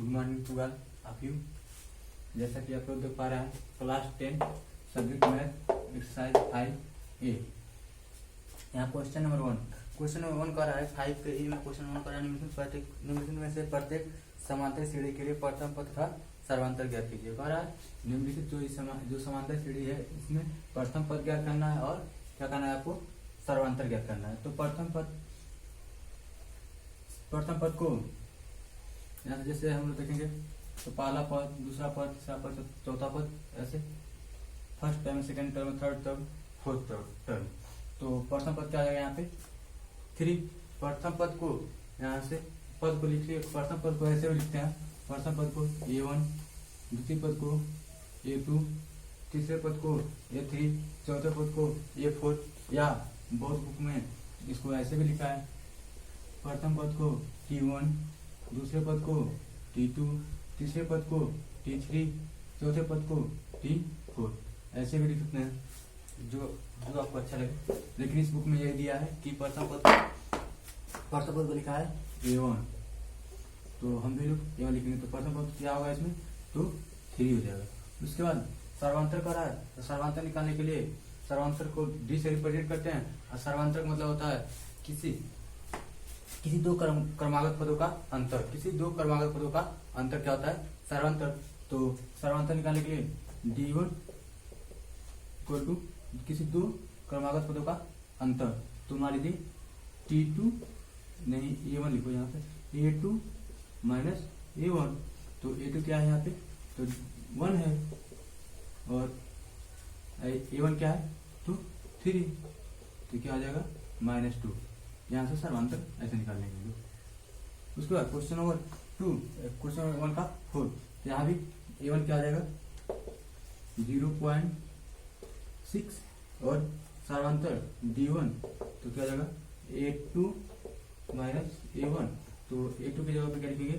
Morning to all of you. जैसा कि आप लोग देख पा रहे हैं, class 10 subject math exercise 5A। यहाँ क्वेश्चन नंबर 1 कर रहा है 5 में क्वेश्चन 1 कर रहा है निम्नलिखित में से प्रत्येक समांतर सीढ़ी के लिए प्रथम पद का सर्वांतर ज्ञात कीजिए। कह रहा है निम्नलिखित जो समांतर सीढ़ी है इसमें प्रथम पद ज्ञात करना है और क्या करना है, आपको सर्वांतर ज्ञात करना है। तो प्रथम पद को यहाँ से जैसे हम लोग देखेंगे तो पहला पद, दूसरा पद, तीसरा पद, चौथा पद, ऐसे first term, second term, third term, fourth term. तो प्रथम पद क्या आ जाएगा यहाँ पे 3। प्रथम पद को यहाँ से पद को लिखिए। प्रथम पद को ऐसे भी लिखते हैं, प्रथम पद को A1, द्वितीय पद को A2, तीसरे पद को A3, चौथे पद को A4, या बहुत बुक में इसको ऐसे भी लिखा है, प्रथम पद को T1, दूसरे पद को T2, तीसरे पद को T3, चौथे पद को T4, ऐसे भी लिख सकते हैं जो आपको अच्छा लगे। लेकिन इस बुक में यह दिया है कि प्रथम पद को लिखा है A1, तो हम भी लोग A1 लिखेंगे। तो प्रथम पद क्या होगा इसमें, तो 3 हो जाएगा। उसके बाद सर्वांतर कर रहा है, तो सर्वांतर निकालने के लिए सर्वांतर को D से रिप्रेजेंट करते हैं। और सर्वांतर का मतलब होता है किसी दो क्रमागत पदों का अंतर। किसी दो क्रमागत पदों का अंतर क्या होता है, सर्वांतर। तो सर्वांतर निकालने के लिए D1 इक्वल टू किसी दो क्रमागत पदों का अंतर। तो मान लीजिए T2 नहीं A1 लिखो यहाँ पे, A2 माइनस A1। तो A2 क्या है यहाँ पे, तो 1 है, और A1 क्या है, तो 3। तो क्या आ जाएगा -2। यहाँ से सर्वांतर ऐसे निकाल लेंगे। उसके बाद क्वेश्चन नंबर 2, क्वेश्चन नंबर 1 का 4। यहाँ भी A1 क्या आ जाएगा 0.6 और सर्वांतर D1 तो क्या आ जाएगा A2 माइनस A1। तो A2 की जगह पे क्या लिखेंगे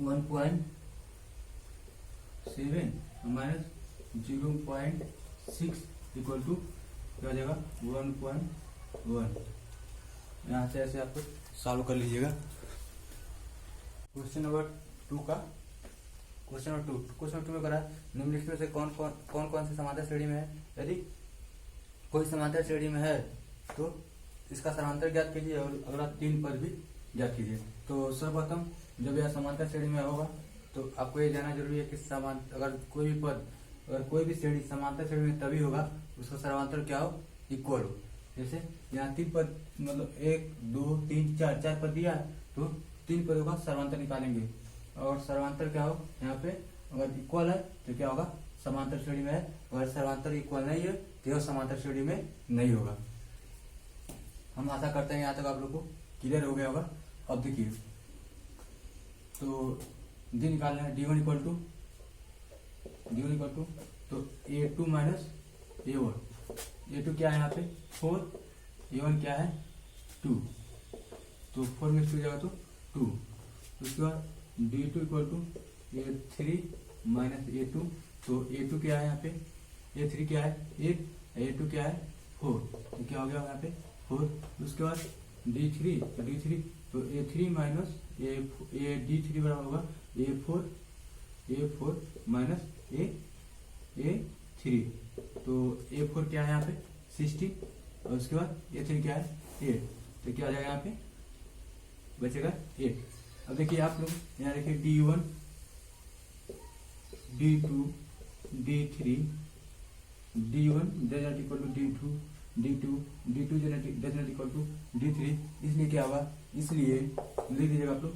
1.7 माइनस 0.6 इक्वल टू क्या आ जाएगा 1.1। यहाँ से ऐसे आप सॉल्व कर लीजिएगा। क्वेश्चन नंबर 2 में करा निम्नलिखित में से कौन कौन से समांतर श्रेणी में है। यदि कोई समांतर श्रेणी में है तो इसका समांतर ज्ञात कीजिए और अगला 3 पद भी ज्ञात कीजिए। तो सर्वप्रथम जब यह समांतर श्रेणी में होगा तो आपको ये जानना जरूरी है कि अगर कोई भी श्रेणी समांतर श्रेणी में तभी होगा उसका सर्वांतर क्या हो, इक्वल हो। जैसे यहाँ 3 पद मतलब 1 2 3 4 पद दिया है, तो 3 पदों का सर्वांतर निकालेंगे। और सर्वांतर क्या हो, यहाँ पे अगर इक्वल है तो क्या होगा, समांतर श्रेणी में है। अगर सर्वांतर इक्वल नहीं है तो यह समांतर श्रेणी में नहीं होगा। हम आशा करते हैं यहाँ तक आप लोग को क्लियर हो गया होगा। अब देखिए तो डी निकालना है, D1 इक्वल टू तो A2 माइनस A1। A2 क्या है यहाँ पे 4, A1 क्या है 2, तो 4 में 2 जाएगा तो 2। उसके बाद D2 equal to A3 minus A2। तो A2 क्या है यहाँ पे, A3 क्या है 8, A2 क्या है 4, तो क्या हो गया यहाँ पे 4। उसके बाद D3 तो A3 माइनस D3 बराबर होगा A4 माइनस A3। तो A4 क्या है यहाँ पे 16, और उसके बाद A3 क्या है 8, तो क्या आ जाएगा यहाँ पे बचेगा 8। अब देखिए आप लोग यहाँ देखिए D1 D2 D3 D1 does equal to D2 does equal to D3। इसलिए क्या होगा, इसलिए लिख दीजिएगा आप लोग,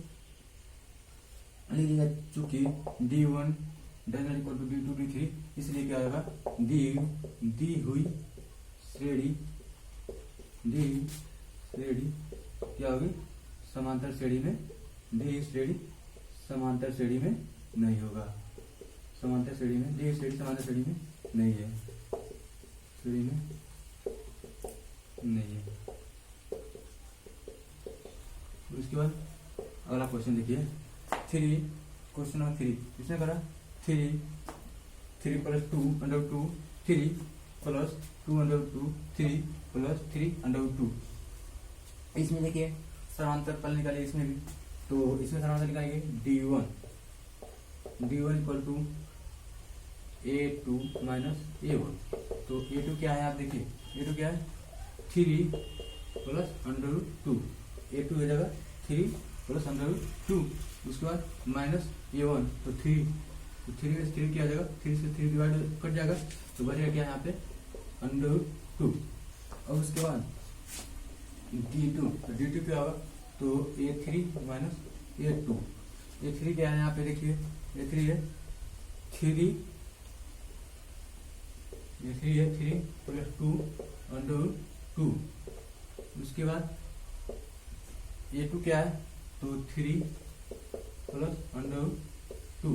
लिख दीजिएगा चूंकि D1 does equal to D2 D3, इसलिए क्या होगा दी हुई श्रेणी क्या होगी, समांतर श्रेणी में, दी श्रेणी समांतर श्रेणी में नहीं होगा। समांतर श्रेणी में दी श्रेणी समांतर श्रेणी में नहीं है, श्रेणी में नहीं है। उसके बाद अगला क्वेश्चन देखिए 3, क्वेश्चन नंबर 3। इसने करा 3 प्लस 2 3 प्लस 2 3 प्लस 3 2। इसमें देखिए समांतर फल निकालिए। इसमें भी तो इसमें सारा निकालेंगे D1 equal to A2 minus A1। तो A2 क्या है आप देखिए, A2 क्या है 3 प्लस √2, A2 हो जाएगा 3 प्लस √2, उसके बाद माइनस A1 तो 3 में से 3 क्या आ जाएगा, 3 से 3 डिवाइड कट जाएगा तो बचेगा क्या यहाँ पे √2। और उसके बाद D2, तो D2 क्या होगा, तो A3 माइनस A2, A3 क्या है यहाँ पे देखिए, A3 है 3 प्लस 2 √2, उसके बाद A2 क्या है, तो 3 प्लस √2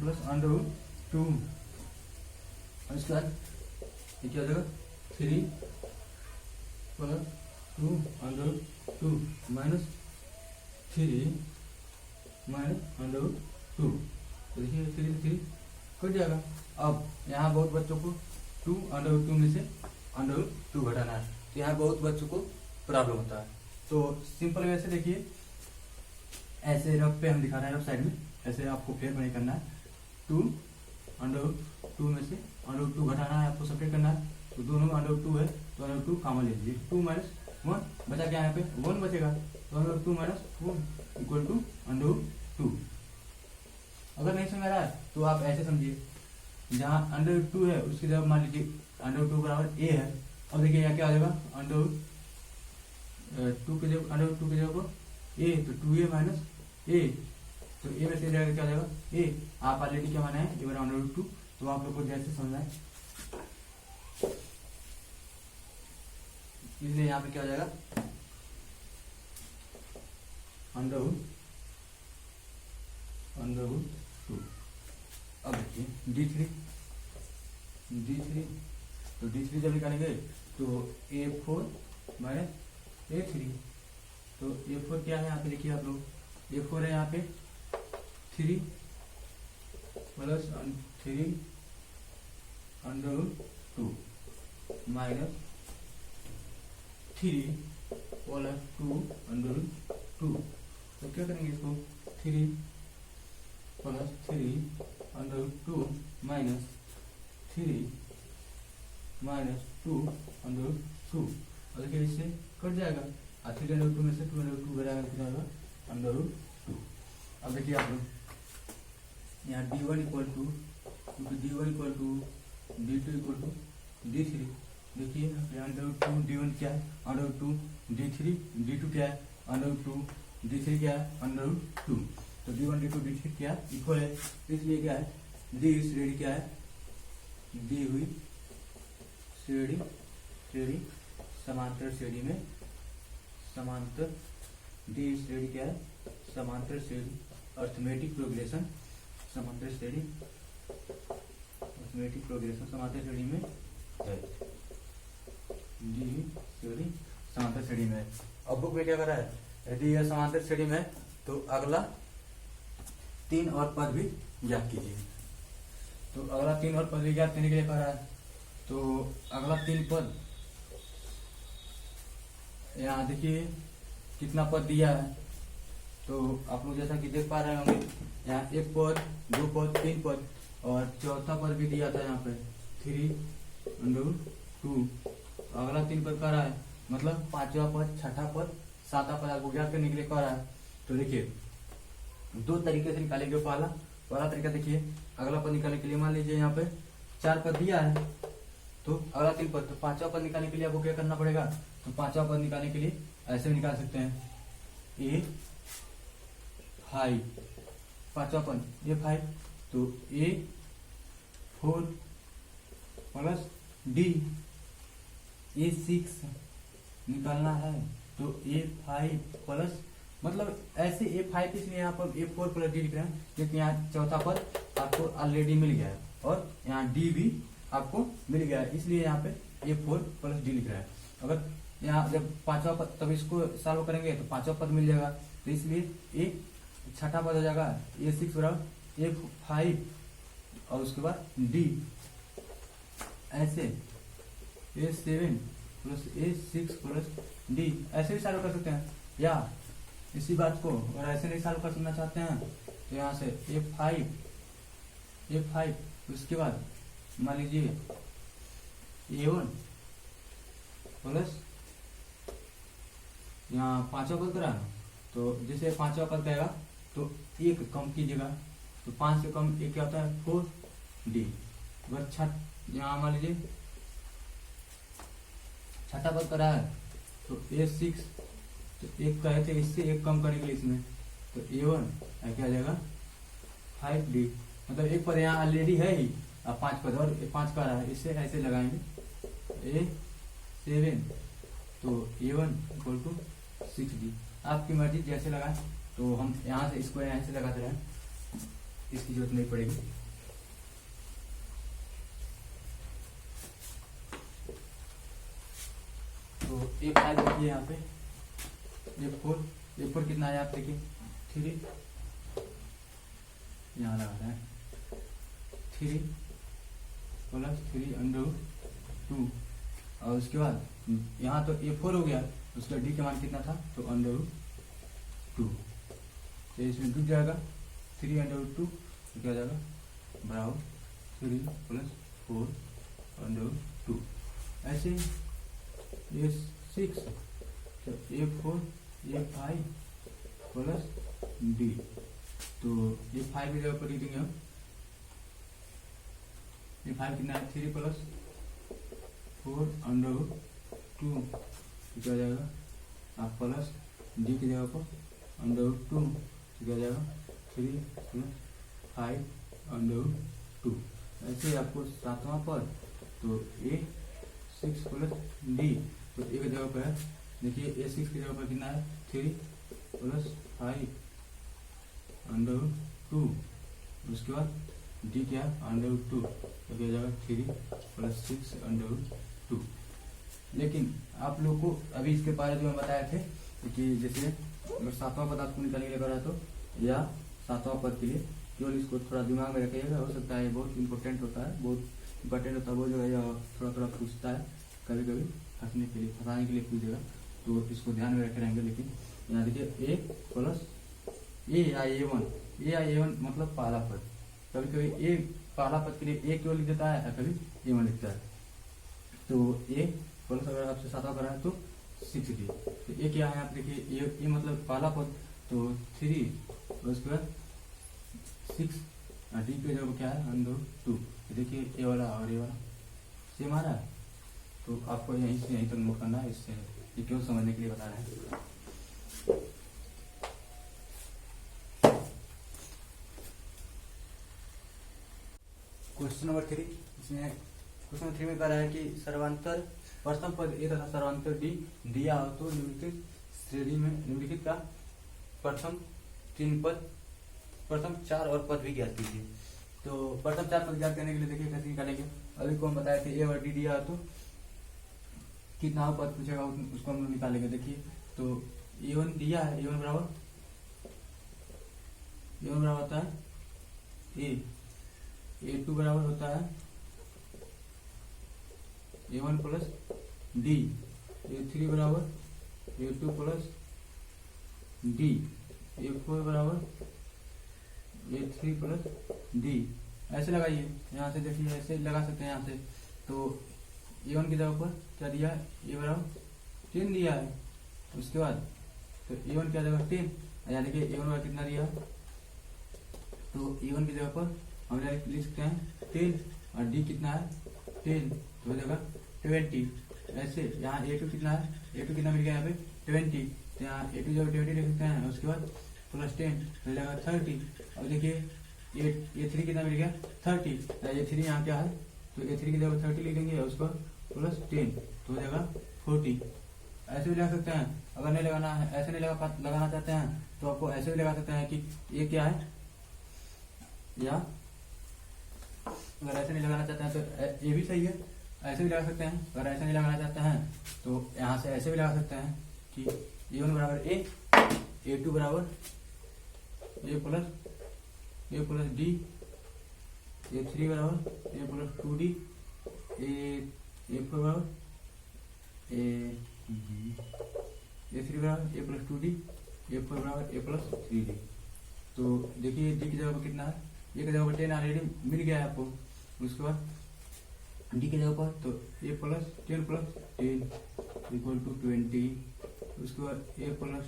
प्लस √2, उसके बाद ये क्या हो जाएगा 3 प्लस 2 √2 माइनस 3 माइनस √2, तो देखिए 3 कट जाएगा। अब यहाँ बहुत बच्चों को 2 √2 में से √2 घटाना है, तो यहाँ बहुत बच्चों को प्रॉब्लम होता है। तो सिंपल वे से देखिए, ऐसे रफ पे हम दिखा रहे हैं, रफ साइड में ऐसे आपको फेर नहीं करना है। 2 √2 में से √2 घटाना है, आपको सेपरेट करना है। तो दोनों में √2 है तो √2 कॉमन ले लीजिए, 2 माइनस 1 बचा क्या यहाँ पे 1 बचेगा, तो √2 माइनस 1 इक्वल टू √2। अगर नहीं समझ रहा है तो आप ऐसे समझिए, जहाँ √2 है उसकी जगह मान लीजिए √2 बराबर a है। अब देखिए यहाँ क्या आ जाएगा √2 की जगह पर a, तो 2a माइनस a, तो a में से क्या आ जाएगा a। आप ऑलरेडी क्या माना है a बराबर √2, तो आप लोग को जैसे समझना है, इसलिए यहाँ पे क्या हो जाएगा √2। अब देखिए D3, तो D3 जब निकालेंगे तो A4 माइनस A3, तो A4 क्या है यहाँ पे देखिए आप लोग, A4 है यहाँ पे 3 प्लस 3 √2 माइनस 3 प्लस 2 √2, तो क्या करेंगे इसको 3 प्लस 3 √2 माइनस 3 माइनस 2 √2, और देखिए इससे कट जाएगा, 3 √2 में से 2 √2 बराबर कितना होगा √2। अब देखिए आप लोग यहाँ D1 equal to D2 equal to D3, देखिए यहाँ √2 D1 क्या है √2, D2 क्या है √2, D3 क्या है √2, तो D1 D2 D3 क्या इक्वल है, इसलिए क्या है दी श्रेणी क्या है, दी हुई श्रेणी समांतर श्रेणी में दी श्रेणी क्या है समांतर श्रेणी अर्थमेटिक प्रोग्रेशन समांतर श्रेणी समांतर श्रेणी में है, दी श्रेणी समांतर श्रेणी में है। अब बुक में क्या कर रहा है, यदि यह समांतर श्रेणी में है तो अगला 3 और पद भी ज्ञात कीजिए। तो अगला 3 और पद भी ज्ञात करने के लिए कह रहा है, तो अगला 3 पद यहाँ देखिए कितना पद दिया है, तो आप लोग जैसा कि देख पा रहे होंगे यहाँ 1 पद 2 पद 3 पद और चौथा पद भी दिया था यहाँ पे 3 √2। अगला 3 पद कह रहा है, मतलब 5वां पद 6ठा पद 7वां पद आपको ज्ञात करने के लिए कह रहा है। तो देखिए 2 तरीके से निकालेंगे। पहला तरीका देखिए, अगला पद निकालने के लिए मान लीजिए यहाँ पे 4 पद दिया है, तो अगला 3 पद, तो 5वां पद निकालने के लिए आपको क्या करना पड़ेगा, तो 5वां पद निकालने के लिए ऐसे निकाल सकते हैं A5, 5वां पद A5, तो A4 प्लस D A6 निकालना है, तो A5 प्लस, मतलब ऐसे A5 इसलिए यहाँ पर A4 प्लस D लिख रहे हैं क्योंकि यहाँ चौथा पद आपको ऑलरेडी मिल गया है और यहाँ D भी आपको मिल गया है, इसलिए यहाँ पे A4 प्लस D लिख रहा है। अगर यहाँ जब 5वां पद, तब इसको सॉल्व करेंगे तो 5वां पद मिल जाएगा, तो इसलिए एक 6ठा पद हो जाएगा A6 बराबर A5 और उसके बाद D, ऐसे A7 plus A6 plus D, ऐसे भी सॉल्व कर सकते हैं। या इसी बात को अगर ऐसे नहीं सॉल्व कर सुनना चाहते हैं तो यहाँ से A5 उसके बाद मान लीजिए A1 प्लस यहाँ पांचवा पद करा ना, तो जैसे पांचवा पद कहेगा तो एक कम कीजिएगा, तो 5 से कम एक क्या होता है 4D। अगर यहाँ मान लीजिए छठा पद करा है तो A6, तो एक कहे थे इससे एक कम करने के लिए इसमें, तो A1 क्या आ जाएगा 5D। मतलब एक पद यहाँ ऑलरेडी है ही, अब 5 पद और 5 का रहा है, इससे ऐसे लगाएंगे A7, तो A1 इक्वल टू 6D। आपकी मर्जी जैसे लगाए, तो हम यहाँ से इसको यहाँ से लगाते रहें, इसकी जरूरत नहीं पड़ेगी। तो A5 देखिए यहाँ पे, A4 कितना है आप देखिए 3, यहाँ लगा रहे हैं 3 प्लस 3√2, और उसके बाद यहाँ तो A4 हो गया, उसका D का मान कितना था तो √2, तो इसमें डूब जाएगा 3√2, तो क्या जाएगा बराबर 3 प्लस 4√2। ऐसे A6 तो A4 A5 प्लस D, तो A5 की जगह पर लिख देंगे हम, A5 कितना है 3 प्लस 4√2, तो क्या जाएगा आप प्लस D की जगह पर √2, तो क्या जाएगा 3 प्लस 5√2। ऐसे आपको सातवां पद तो A6 प्लस D, तो एक जगह पर है देखिए A6 की जगह पर कितना है 3 प्लस 5√2, उसके बाद D क्या है √2, तो क्या जाएगा 3 प्लस 6√2। लेकिन आप लोग को अभी इसके बारे में बताए थे कि जैसे अगर सातवां पद आपको निकालने के लिए करा तो, या सातवां पद के लिए केवल इसको थोड़ा दिमाग में रखिएगा, हो सकता है बहुत इंपॉर्टेंट होता है, बहुत जगह या थोड़ा पूछता है, कभी कभी फंसने के लिए फंसाने के लिए पूछेगा, तो इसको ध्यान में रखे रहेंगे। लेकिन यहाँ देखिए A प्लस A या A1 मतलब पहला पद, कभी कभी A पहला पद के लिए A क्यों लिख देता है, कभी A1 लिखता है, तो A प्लस अगर आपसे सातवां करा है तो 6D, तो A क्या है आप देखिए A मतलब पहला पद तो 3, उसके बाद 6, D पे जब क्या है √2, देखिए A वाला और A वाला सेम आ रहा है, तो आपको यहीं से यहीं तक नोट करना है, इससे ये क्यों समझने के लिए बता रहे हैं। क्वेश्चन नंबर 3, इसमें क्वेश्चन नंबर 3 में कह रहा है कि सर्वांतर प्रथम पद A तथा सर्वांतर D दिया हो तो निम्नलिखित श्रेणी में निम्नलिखित का प्रथम 4 और पद भी ज्ञात कीजिए। तो प्रथम 4 पद ज्ञात करने के लिए देखिए कैसे निकालेंगे। अभी को हम बताया कि A और D दिया तो कितना पद पूछेगा उसको हम निकालेंगे। देखिए तो A1 दिया है, A1 बराबर होता है A2 बराबर होता है A1 प्लस D, A3 बराबर A2 प्लस D, A4 बराबर A3 प्लस D। ऐसे लगाइए, यहाँ से देखिए ऐसे लगा सकते हैं यहाँ से। तो A1 की जगह पर क्या दिया है, A बराबर 10 दिया है, उसके बाद तो A1 क्या जगह 10, यहाँ देखिए A1 बराबर कितना दिया, तो A1 की जगह पर हम लिख सकते हैं 10 और D कितना है 10, तो जगह 20। ऐसे यहाँ A2 कितना है, A2 कितना मिल गया यहाँ पे 20, तो यहाँ A2 जगह 20 लिख सकते हैं, उसके बाद प्लस 10 तो जाएगा 30। और देखिए A3 कितना मिल गया 30, A3 यहाँ क्या है तो A3 की जगह 30 लिख देंगे, उसको प्लस 10 तो हो जाएगा 40। ऐसे भी लगा सकते हैं, अगर नहीं लगाना है, ऐसे नहीं लगाना चाहते हैं तो आपको ऐसे भी लगा सकते हैं कि ये क्या है, या अगर ऐसे नहीं लगाना चाहते हैं तो ये भी सही है, ऐसे भी लगा सकते हैं। अगर ऐसे नहीं लगाना चाहते हैं तो यहाँ से ऐसे भी लगा सकते हैं कि A1 बराबर A, A2 बराबर A प्लस D, A3 बराबर A प्लस 2D, A4 बराबर A3 बराबर A प्लस 2D, A4 बराबर A प्लस 3D। तो देखिए D की जगह पर कितना है, A की जगह पर 10 ऑलरेडी मिल गया है आपको। उसके बाद D की जगह पर तो A plus 10 plus 10 equal to 20। उसके बाद A प्लस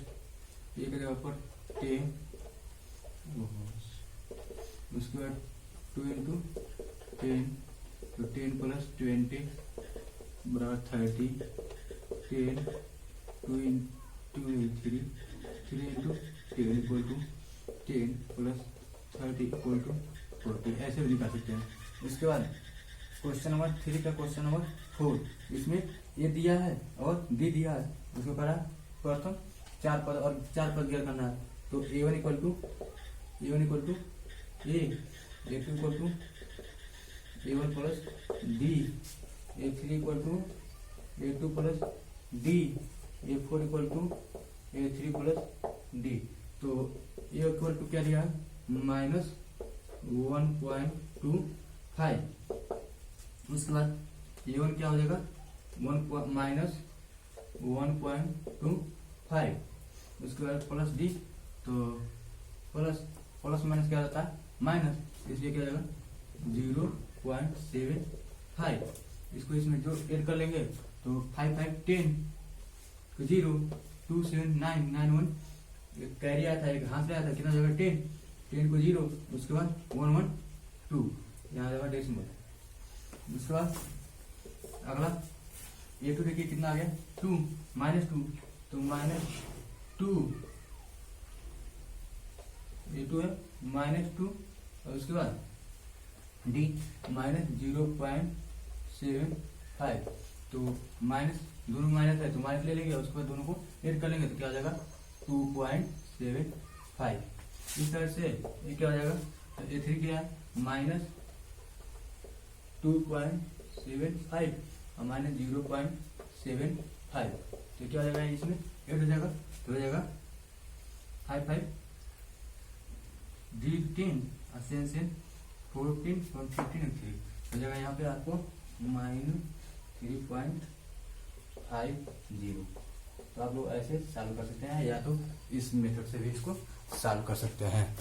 A की जगह पर 10, उसके बाद 2 इंटू 10 तो 10 प्लस 20 बराबर 30, 10 2 into 3 3 into 10 equal to 10 plus 30 equal to 40। ऐसे भी निकाल सकते हैं। उसके बाद क्वेश्चन नंबर 3 का क्वेश्चन नंबर 4, इसमें ए दिया है और डी दिया है। उसको करा प्रथम 4 पद और 4 पद ज्ञात करना है। तो A1 equal to A, A2 equal to A1 plus D, A3 equal to A2 plus D, A4 equal to A3 plus D। तो A इक्वल टू क्या दिया है, -1.25। उसके बाद A1 क्या हो जाएगा, -1.25। उसके बाद प्लस D, तो प्लस माइनस क्या होता है, माइनस, इसलिए क्या हो जाएगा 0.75। इसको इसमें जो ऐड कर लेंगे तो 5 5 10 0 2 7 9 9 1 कैरी आया था, एक हाथ से आया था, कितना जगह 10 10 को 0, उसके बाद 1 1 2 यहाँ जगह डेसिमल। उसके बाद अगला A2 देखिए कितना आ गया 2 -2, तो -2 A2 है -2। और उसके बाद D -0.75। तो माइनस, दोनों माइनस है तो माइनस ले लेंगे, उसके बाद दोनों को ऐड कर लेंगे तो क्या हो जाएगा 2.75। इस तरह से ये क्या हो जाएगा, तो A3 क्या है -2.75 और -0.75। तो क्या हो जाएगा, इसमें ऐड हो जाएगा, तो हो जाएगा 5 5 D 10 और 10 14 और 15 और 3 हो जाएगा। यहाँ पे आपको -3.50। तो आप लोग ऐसे सॉल्व कर सकते हैं, या तो इस मेथड से भी इसको सॉल्व कर सकते हैं।